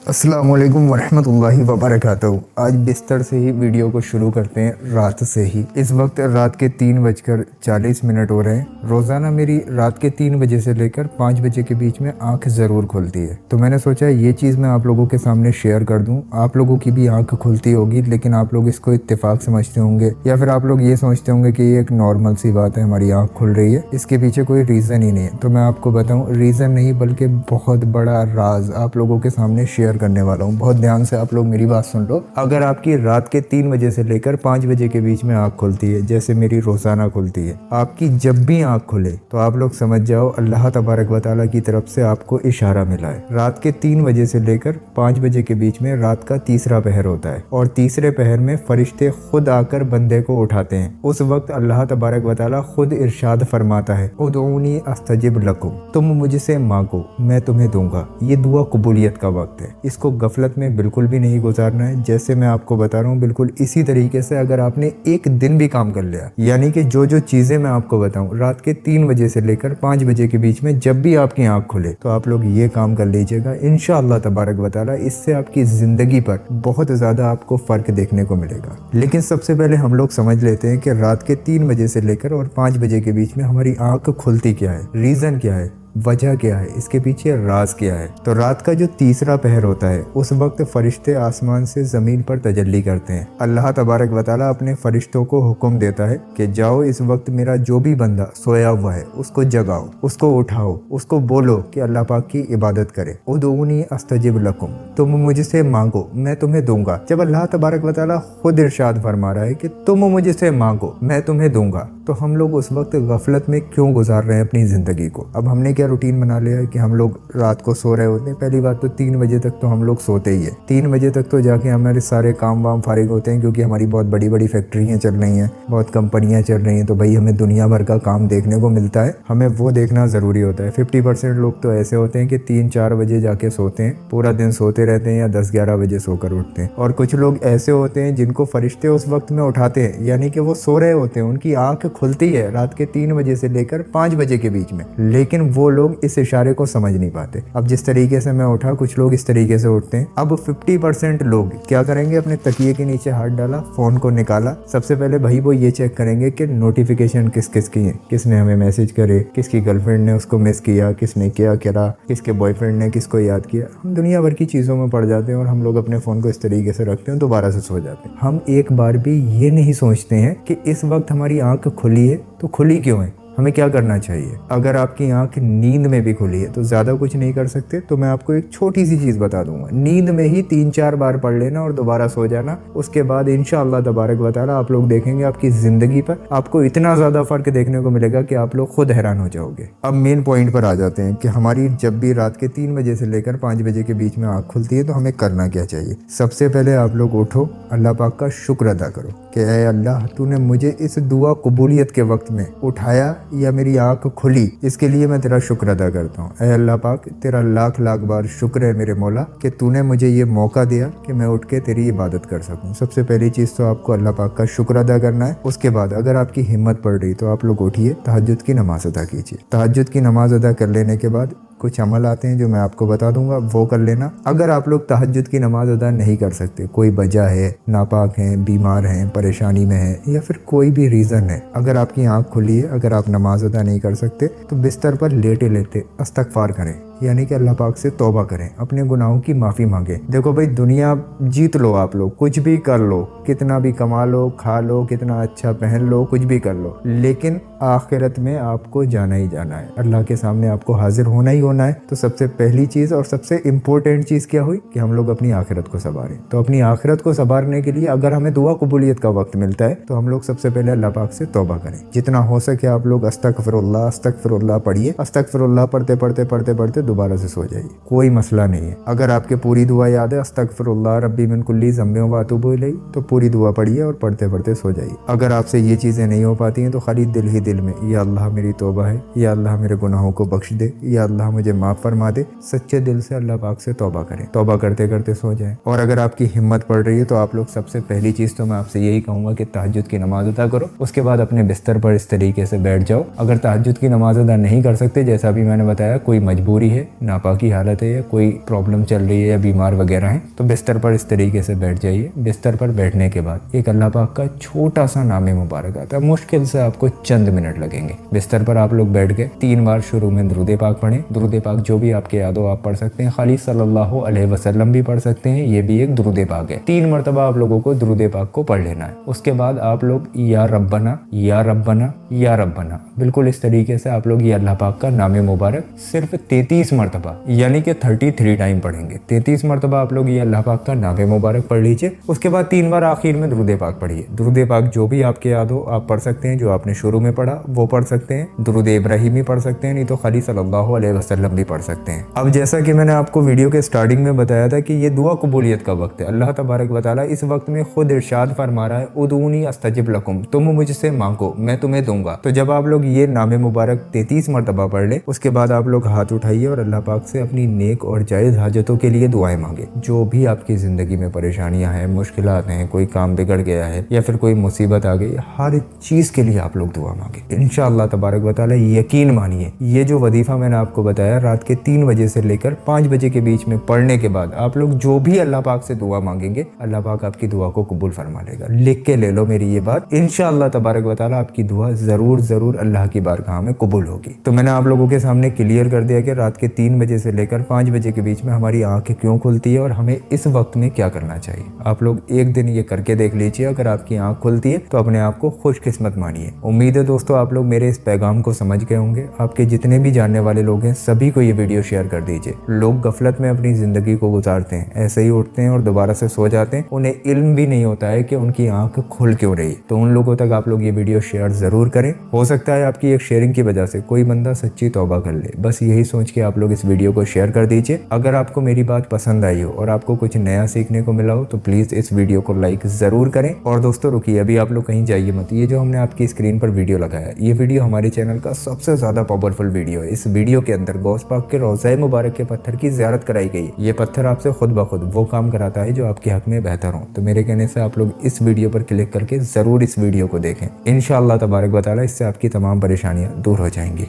अस्सलामु अलैकुम वरहमतुल्लाहि वबरकातुहू। आज बिस्तर से ही वीडियो को शुरू करते हैं, रात से ही। इस वक्त रात के 3:40 हो रहे हैं। रोज़ाना मेरी रात के 3 बजे से लेकर 5 बजे के बीच में आंख ज़रूर खुलती है। तो मैंने सोचा ये चीज़ मैं आप लोगों के सामने शेयर कर दूं। आप लोगों की भी आंख खुलती होगी, लेकिन आप लोग इसको इत्तेफाक समझते होंगे या फिर आप लोग ये समझते होंगे कि ये एक नॉर्मल सी बात है, हमारी आंख खुल रही है, इसके पीछे कोई रीज़न ही नहीं है। तो मैं आपको बताऊँ, रीज़न नहीं बल्कि बहुत बड़ा राज आप लोगों के सामने शेयर करने वाला हूँ। बहुत ध्यान से आप लोग मेरी बात सुन लो। अगर आपकी रात के 3 बजे से लेकर 5 बजे के बीच में आंख खुलती है, जैसे मेरी रोजाना खुलती है, आपकी जब भी आंख खुले तो आप लोग समझ जाओ अल्लाह तबारक व तआला की तरफ से आपको इशारा मिला है। रात के 3 बजे से लेकर 5 बजे के बीच में रात का तीसरा पहर होता है और तीसरे पहर में फरिश्ते खुद आकर बंदे को उठाते हैं। उस वक्त अल्लाह तबारक व तआला खुद इरशाद फरमाता है, उदऊनी अस्तजिब लकुम, तुम मुझसे मांगो मैं तुम्हें दूंगा। ये दुआ कबूलियत का वक्त है, इसको गफलत में बिल्कुल भी नहीं गुजारना है। जैसे मैं आपको बता रहा हूँ, बिल्कुल इसी तरीके से अगर आपने एक दिन भी काम कर लिया, यानी कि जो जो चीज़ें मैं आपको बताऊँ, रात के 3 बजे से लेकर 5 बजे के बीच में जब भी आपकी आंख खुले तो आप लोग ये काम कर लीजिएगा। इंशाअल्लाह तबारक व तआला इससे आपकी ज़िंदगी पर बहुत ज़्यादा आपको फ़र्क देखने को मिलेगा। लेकिन सबसे पहले हम लोग समझ लेते हैं कि रात के 3 बजे से लेकर और 5 बजे के बीच में हमारी आंख खुलती क्या है, रीज़न क्या है, वजह क्या है, इसके पीछे राज क्या है। तो रात का जो तीसरा पहर होता है, उस वक्त फरिश्ते आसमान से ज़मीन पर तजल्ली करते हैं। अल्लाह तबारक व तआला अपने फरिश्तों को हुक्म देता है कि जाओ, इस वक्त मेरा जो भी बंदा सोया हुआ है उसको जगाओ, उसको उठाओ, उसको बोलो कि अल्लाह पाक की इबादत करे। उदऊनी अस्तजिब लकुम, तुम मुझसे मांगो मैं तुम्हें दूंगा। जब अल्लाह तबारक व तआला खुद इरशाद फरमा रहा है कि तुम मुझसे मांगो मैं तुम्हें दूंगा, तो हम लोग उस वक्त गफलत में क्यों गुजार रहे हैं अपनी ज़िंदगी को। अब हमने क्या रूटीन बना लिया है कि हम लोग रात को सो रहे होते हैं। पहली बात तो 3 बजे तक तो हम लोग सोते ही है। 3 बजे तक तो जाके हमारे सारे काम वाम फारिग होते हैं, क्योंकि हमारी बहुत बड़ी बड़ी फैक्ट्रियाँ चल रही हैं, बहुत कंपनियाँ चल रही हैं। तो भाई हमें दुनिया भर का काम देखने को मिलता है, हमें वो देखना ज़रूरी होता है। 50% लोग तो ऐसे होते हैं कि 3-4 बजे जाके सोते हैं, पूरा दिन सोते रहते हैं या 10-11 बजे सोकर उठते हैं। और कुछ लोग ऐसे होते हैं जिनको फरिश्ते उस वक्त में उठाते हैं, यानी कि वो सो रहे होते हैं, उनकी आँख खुलती है रात के 3 बजे से लेकर 5 बजे के बीच में, लेकिन वो लोग इस इशारे को समझ नहीं पाते। अब जिस तरीके से मैं उठा, कुछ लोग इस तरीके से उठते हैं। अब 50% लोग क्या करेंगे, अपने तकिए के नीचे हाथ डाला, फोन को निकाला, सबसे पहले भाई वो ये चेक करेंगे कि नोटिफिकेशन किस किस की है, किसने हमें मैसेज करे, किसकी गर्लफ्रेंड ने उसको मिस किया, किसने क्या करा, किसके बॉयफ्रेंड ने किसको याद किया। हम दुनिया भर की चीज़ों में पड़ जाते हैं और हम लोग अपने फ़ोन को इस तरीके से रखते हैं, दोबारा से सो जाते हैं। हम एक बार भी ये नहीं सोचते हैं कि इस वक्त हमारी आंख खुली है तो खुली क्यों है, हमें क्या करना चाहिए। अगर आपकी आंख नींद में भी खुली है तो ज़्यादा कुछ नहीं कर सकते, तो मैं आपको एक छोटी सी चीज़ बता दूंगा। नींद में ही 3-4 बार पढ़ लेना और दोबारा सो जाना। उसके बाद इंशाअल्लाह तबारक व तआला आप लोग देखेंगे आपकी ज़िंदगी पर आपको इतना ज़्यादा फ़र्क देखने को मिलेगा कि आप लोग खुद हैरान हो जाओगे। अब मेन पॉइंट पर आ जाते हैं कि हमारी जब भी रात के 3 बजे से लेकर 5 बजे के बीच में आँख खुलती है तो हमें करना क्या चाहिए। सबसे पहले आप लोग उठो, अल्लाह पाक का शुक्र अदा करो कि ऐ अल्लाह, तूने मुझे इस दुआ कबूलियत के वक्त में उठाया या मेरी आंख खुली, इसके लिए मैं तेरा शुक्र अदा करता हूँ। ऐ अल्लाह पाक, तेरा लाख लाख बार शुक्र है मेरे मौला कि तूने मुझे ये मौका दिया कि मैं उठ के तेरी इबादत कर सकूँ। सबसे पहली चीज़ तो आपको अल्लाह पाक का शुक्र अदा करना है। उसके बाद अगर आपकी हिम्मत पड़ रही तो आप लोग उठिए, तहज्जुद की नमाज अदा कीजिए। तहज्जुद की नमाज अदा कर लेने के बाद कुछ अमल आते हैं जो मैं आपको बता दूंगा, वो कर लेना। अगर आप लोग तहज्जुद की नमाज अदा नहीं कर सकते, कोई वजह है, नापाक हैं, बीमार हैं, परेशानी में हैं, या फिर कोई भी रीज़न है, अगर आपकी आंख खुली है, अगर आप नमाज अदा नहीं कर सकते, तो बिस्तर पर लेटे लेटे इस्तग़फ़ार करें, यानी कि अल्लाह पाक से तौबा करें, अपने गुनाहों की माफ़ी मांगे। देखो भाई, दुनिया जीत लो, आप लोग कुछ भी कर लो, कितना भी कमा लो, खा लो, कितना अच्छा पहन लो, कुछ भी कर लो, लेकिन आखिरत में आपको जाना ही जाना है, अल्लाह के सामने आपको हाजिर होना ही होना है। तो सबसे पहली चीज़ और सबसे इम्पोर्टेंट चीज़ क्या हुई कि हम लोग अपनी आखिरत को संवारें। तो अपनी आखिरत को संवारने के लिए अगर हमें दुआ कबूलियत का वक्त मिलता है तो हम लोग सबसे पहले अल्लाह पाक से तौबा करें। जितना हो सके आप लोग अस्तगफिरुल्लाह अस्तगफिरुल्लाह पढ़िए। अस्तगफिरुल्लाह पढ़ते पढ़ते पढ़ते पढ़ते दोबारा से सो जाइए, कोई मसला नहीं है। अगर आपके पूरी दुआ याद है, अस्तगफिरुल्लाह रब्बी मिन कुल्ली ज़म्बिन व अतूबु इलैह, तो पूरी दुआ पढ़िए और पढ़ते पढ़ते सो जाइए। अगर आपसे ये चीज़ें नहीं हो पाती हैं तो खाली दिल ही दिल में, या अल्लाह मेरी तौबा है, या अल्लाह मेरे गुनाहों को बख्श दे, या अल्लाह मुझे माफ़ फरमा दे, सच्चे दिल से अल्लाह पाक से तौबा करें। तौबा करते करते सो जाएं। और अगर आपकी हिम्मत पड़ रही है तो आप लोग सबसे पहली चीज़ तो मैं आपसे यही कहूँगा कि तहज्जुद की नमाज अदा करो। उसके बाद अपने बिस्तर पर इस तरीके से बैठ जाओ। अगर तहज्जुद की नमाज अदा नहीं कर सकते, जैसा भी मैंने बताया, कोई मजबूरी है, नापाकी हालत है या कोई प्रॉब्लम चल रही है या बीमार वगैरह है, तो बिस्तर पर इस तरीके से बैठ जाइए। बिस्तर पर बैठने के बाद एक अल्लाह पाक का छोटा सा नाम मुबारक आता है, मुश्किल से आपको चंद मिनट लगेंगे। बिस्तर पर आप लोग बैठ गए, 3 बार शुरू में दुरूद पाक पढ़ें। दुरूद पाक जो भी आपके याद हो आप पढ़ सकते हैं, खाली सल्लल्लाहु अलैहि वसल्लम भी पढ़ सकते हैं, ये भी एक दुरूद पाक है। 3 मरतबा आप लोगों को दुरूद पाक को पढ़ लेना है। उसके बाद आप लोग या रब्बना या रब्बना या रब्बना, बिल्कुल इस तरीके से आप लोग ये अल्लाह पाक का नाम मुबारक सिर्फ 33 मरतबा यानी कि 33 टाइम पढ़ेंगे। 33 मरतबा आप लोग ये अल्लाह पाक का नाम मुबारक पढ़ लीजिए। उसके बाद 3 बार आखिर में दुरूद पाक पढ़िए। दुरूद पाक जो भी आपके याद हो आप पढ़ सकते हैं, जो आपने शुरू में पढ़ा वो पढ़ सकते हैं, दुरूद इब्राहिमी पढ़ सकते हैं, नहीं तो खाली सल्लल्लाहु अलैहि वसल्लम भी पढ़ सकते हैं। अब जैसा कि मैंने आपको वीडियो के स्टार्टिंग में बताया था कि ये दुआ कबूलियत का वक्त है। अल्लाह तबारक व तआला इस वक्त में खुद इरशाद फरमा रहा है, उदूनी अस्तजिब लकुम, तुम मुझसे मांगो मैं तुम्हें दूंगा। तो जब आप लोग ये नाम मुबारक 33 मरतबा पढ़ ले, उसके बाद आप लोग हाथ उठाइए और अल्लाह पाक से अपनी नेक और जायज़ हाजतों के लिए दुआएं मांगे। जो भी आपकी ज़िंदगी में परेशानियां हैं, मुश्किलात हैं, कोई काम बिगड़ गया है या फिर कोई मुसीबत आ गई, हर चीज़ के लिए आप लोग दुआ मांगे। इंशाअल्लाह तबारक व तआला यकीन मानिए, ये जो वजीफ़ा मैंने आपको बताया रात के 3 बजे से लेकर 5 बजे के बीच में पढ़ने के बाद आप लोग जो भी अल्लाह पाक से दुआ मांगेंगे, अल्लाह पाक आपकी दुआ को कबूल फरमा लेगा। लिख के ले लो मेरी ये बात, इंशाअल्लाह तबारक व तआला आपकी दुआ ज़रूर अल्लाह की बारगाह में कबूल होगी। तो मैंने आप लोगों के सामने क्लियर कर दिया कि रात के 3 बजे से लेकर 5 बजे के बीच में हमारी आंखें क्यों खुलती है और हमें इस वक्त में क्या करना चाहिए। आप लोग एक दिन ये करके देख लीजिए, अगर आपकी आंख खुलती है तो अपने आप को खुशकिस्मत मानिए। उम्मीद है दोस्तों आप लोग मेरे इस पैगाम को समझ गए होंगे। आपके जितने भी जानने वाले लोग हैं सभी को ये वीडियो शेयर कर दीजिए। लोग गफलत में अपनी जिंदगी को गुजारते हैं, ऐसे ही उठते हैं और दोबारा से सो जाते हैं, उन्हें इल्म भी नहीं होता है कि उनकी आंख खुल क्यों रही। तो उन लोगों तक आप लोग ये वीडियो शेयर जरूर करें। हो सकता है आपकी एक शेयरिंग की वजह से कोई बंदा सच्ची तौबा कर ले। बस यही सोच के आप लोग इस वीडियो को शेयर कर दीजिए। अगर आपको मेरी बात पसंद आई हो और आपको कुछ नया सीखने को मिला हो तो प्लीज इस वीडियो को लाइक जरूर करें। और दोस्तों रुकिए, अभी आप लोग कहीं जाइए मत। ये जो हमने आपकी स्क्रीन पर वीडियो लगाया, ये वीडियो हमारे चैनल का सबसे ज्यादा पावरफुल वीडियो है। इस वीडियो के अंदर गौस पाक के रोज़ा मुबारक के पत्थर की ज़ियारत कराई गई। ये पत्थर आपसे खुद ब खुद वो काम कराता है जो आपके हक में बेहतर हो। तो मेरे कहने से आप लोग इस वीडियो पर क्लिक करके जरूर इस वीडियो को देखें। इंशाअल्लाह तबारक व तआला इससे आपकी तमाम परेशानियां दूर हो जाएंगी।